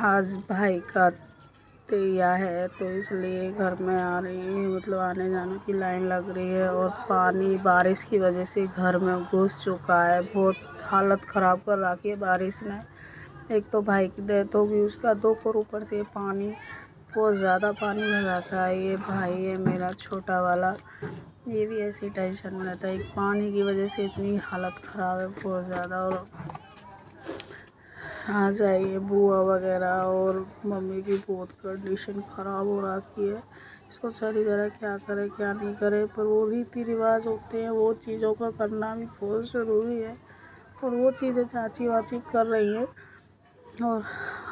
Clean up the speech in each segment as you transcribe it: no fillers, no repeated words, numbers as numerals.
आज भाई का तेया है तो इसलिए घर में आ रही है, मतलब आने जाने की लाइन लग रही है। और पानी बारिश की वजह से घर में घुस चुका है। बहुत हालत ख़राब कर रखी है बारिश ने। एक तो भाई की डेथ होगी उसका दुख, और ऊपर से पानी, बहुत ज़्यादा पानी में रखा है। ये भाई है मेरा छोटा वाला, ये भी ऐसी टेंशन में रहता है। एक पानी की वजह से इतनी हालत ख़राब है बहुत ज़्यादा। और आ जाइए बुआ वगैरह, और मम्मी की बहुत कंडीशन ख़राब हो रखी है। सोचा नहीं करा क्या करे क्या नहीं करे, पर वो रीति रिवाज होते हैं, वो चीज़ों का करना भी बहुत ज़रूरी है। और वो चीज़ें चाची वाची कर रही हैं, और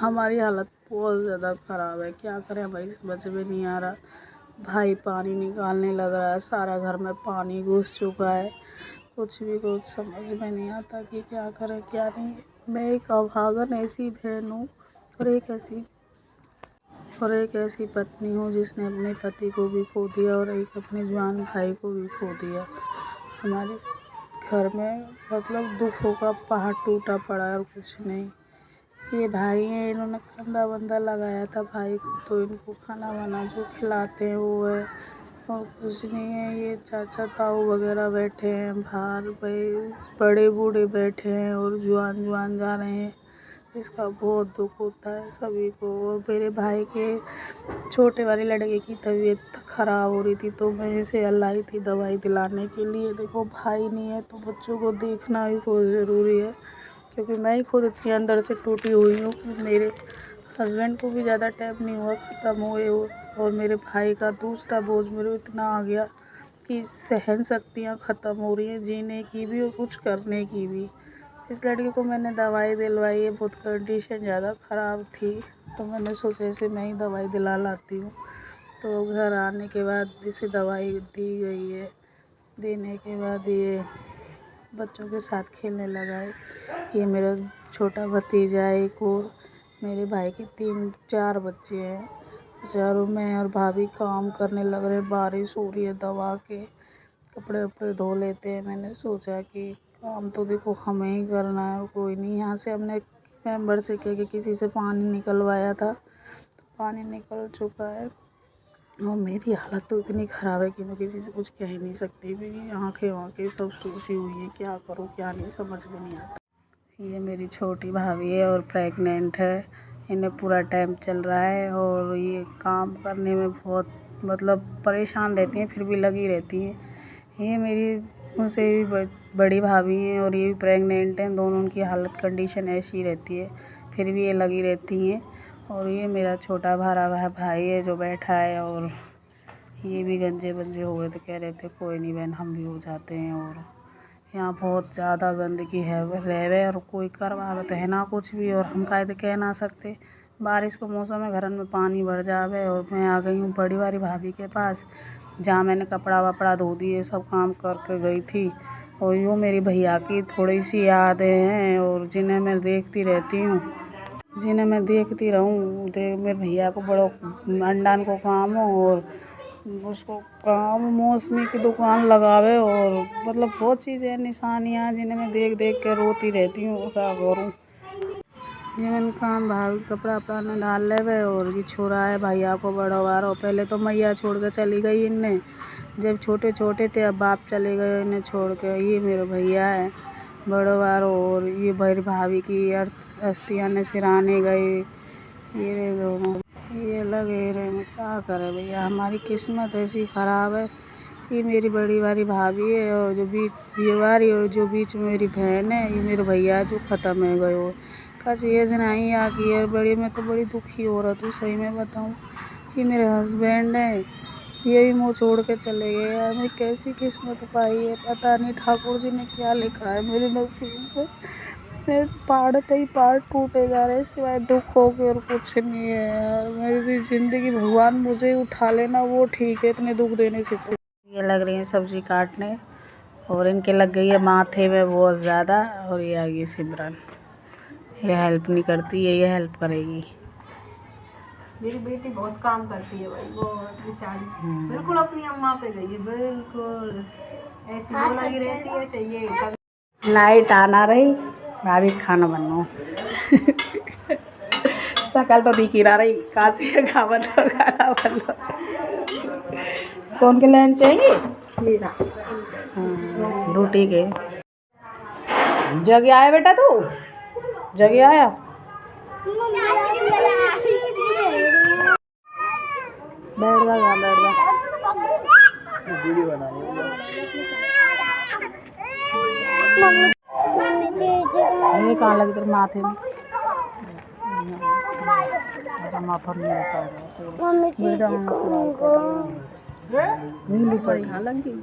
हमारी हालत बहुत ज़्यादा ख़राब है। क्या करें, हमारी समझ में नहीं आ रहा। भाई पानी निकालने लग रहा है, सारा घर में पानी घुस चुका है। कुछ समझ में नहीं आता कि क्या करें क्या नहीं। मैं एक अभागन ऐसी बहन हूँ, और एक ऐसी पत्नी हूँ जिसने अपने पति को भी खो दिया, और एक अपने जवान भाई को भी खो दिया। हमारे घर में मतलब दुखों का पहाड़ टूटा पड़ा है और कुछ नहीं। ये भाई हैं, इन्होंने कंधा वंधा लगाया था भाई को, तो इनको खाना वाना जो खिलाते हैं वो है, और कुछ नहीं है। ये चाचा ताऊ वगैरह बैठे हैं बाहर, बड़े बूढ़े बैठे हैं, और जवान जा रहे हैं। इसका बहुत दुख होता है सभी को। और मेरे भाई के छोटे वाले लड़के की तबीयत ख़राब हो रही थी, तो मैं इसे लाई थी दवाई दिलाने के लिए। देखो भाई नहीं है तो बच्चों को देखना भी बहुत ज़रूरी है, क्योंकि मैं ही खुद इतनी अंदर से टूटी हुई हूँ। मेरे हस्बैंड को भी ज़्यादा टाइम नहीं हुआ ख़त्म हुए, और मेरे भाई का दूसरा बोझ मेरे इतना आ गया कि सहन शक्तियाँ ख़त्म हो रही हैं, जीने की भी और कुछ करने की भी। इस लड़के को मैंने दवाई दिलवाई है, बहुत कंडीशन ज़्यादा ख़राब थी, तो मैंने सोचा इसे मैं ही दवाई दिला लाती हूँ। तो घर आने के बाद इसे दवाई दी गई है। देने के बाद ये बच्चों के साथ खेलने लगा है। ये मेरा छोटा भतीजा है एक, और मेरे भाई के 3-4 बच्चे हैं। चारों मैं और भाभी काम करने लग रहे हैं। बारिश हो रही है, दवा के कपड़े वपड़े धो लेते हैं। मैंने सोचा कि काम तो देखो हमें ही करना है, और कोई नहीं। यहाँ से हमने मेंबर से कह के किसी से पानी निकलवाया था, तो पानी निकल चुका है। और मेरी हालत तो इतनी ख़राब है कि मैं किसी से कुछ कह ही नहीं सकती। मेरी आँखें सब सूजी हुई हैं, क्या करूँ क्या नहीं समझ में नहीं आता। ये मेरी छोटी भाभी है और प्रेग्नेंट है। इन्हें पूरा टाइम चल रहा है, और ये काम करने में बहुत मतलब परेशान रहती हैं, फिर भी लगी रहती हैं। ये मेरी उनसे भी बड़ी भाभी हैं, और ये भी प्रेग्नेंट हैं। दोनों उनकी हालत कंडीशन ऐसी रहती है, फिर भी ये लगी रहती हैं। और ये मेरा छोटा भाई है जो बैठा है, और ये भी गंजे बंजे हो गए तो कह रहे थे कोई नहीं बहन हम भी हो जाते हैं। और यहाँ बहुत ज़्यादा गंदगी है रहे, और कोई करवावत है ना कुछ भी, और हम कायदे कह ना सकते। बारिश का मौसम है, घरन में पानी भर जावे। और मैं आ गई हूँ बड़ी वाली भाभी के पास, जहाँ मैंने कपड़ा वपड़ा धो दिए, सब काम करके गई थी। और यूँ मेरी भैया की थोड़ी सी यादें हैं, और जिन्हें मैं देखती रहती हूँ, जिन्हें मैं देखती रहूँ। मेरे भैया को बड़ो अंडान को काम हो, और उसको काम मौसमी की दुकान लगावे, और मतलब बहुत चीज़ें निशानियाँ जिन्हें मैं देख देख के रोती रहती हूँ। और क्या करूँ, जिन्हें काम भाभी कपड़ा वपड़ा में डाल लेवे। और ये छोरा है भैया को बड़ा वारो, पहले तो मैया छोड़ के चली गई इनने, जब छोटे छोटे थे। अब बाप चले गए इन्हें छोड़ के। ये मेरे भैया है बड़ो वारो, और ये मेरी भाभी की अस्थियाँ ने सिराने गई। ये दोनों ये लगे रहे में क्या करे भैया, हमारी किस्मत ऐसी ख़राब है। ये मेरी बड़ी वाली भाभी है, और जो बीच ये वाली, और जो बीच में मेरी बहन है, ये मेरे भैया जो ख़त्म है गए हो। कस ये नहीं आ गई है बड़ी, मैं तो बड़ी दुखी हो रहा तू सही में बताऊँ। ये मेरे हस्बैंड है, ये भी मुँह छोड़ के चले गए यार। मैं कैसी किस्मत पाई है, पता नहीं ठाकुर जी ने क्या लिखा है मेरे नसीब में। मेरे पहाड़ पे ही पहाड़ टूटे जा रहे हैं, सिवाय दुखों के और कुछ नहीं है यार। मेरी ज़िंदगी भगवान मुझे उठा लेना वो ठीक है, इतने दुख देने से। तो ये लग रही है सब्जी काटने, और इनके लग गई है माथे में बहुत ज़्यादा। और ये आ गई सिमरन, ये हेल्प नहीं करती है, ये हेल्प करेगी। मेरी बेटी बहुत काम करती है भाई, बहुत बेचारी बिल्कुल अपनी अम्मा पे गई है, बिल्कुल ऐसी वो लगी रहती है। सही लाइट आना रही, भाभी खाना बनाओ। सकल तो दिखी रहा रही काशी का बनो खाना बनो। कौन के लाइन चाहिए मेरा ड्यूटी के जगह आया बेटा तू जगह आया बैठ जा यहाँ बैठ जा वीडियो बनानी ये कहाँ लगी तेरे माथे में मेरा माथा नहीं होता है नीली पड़ी हाँ लगी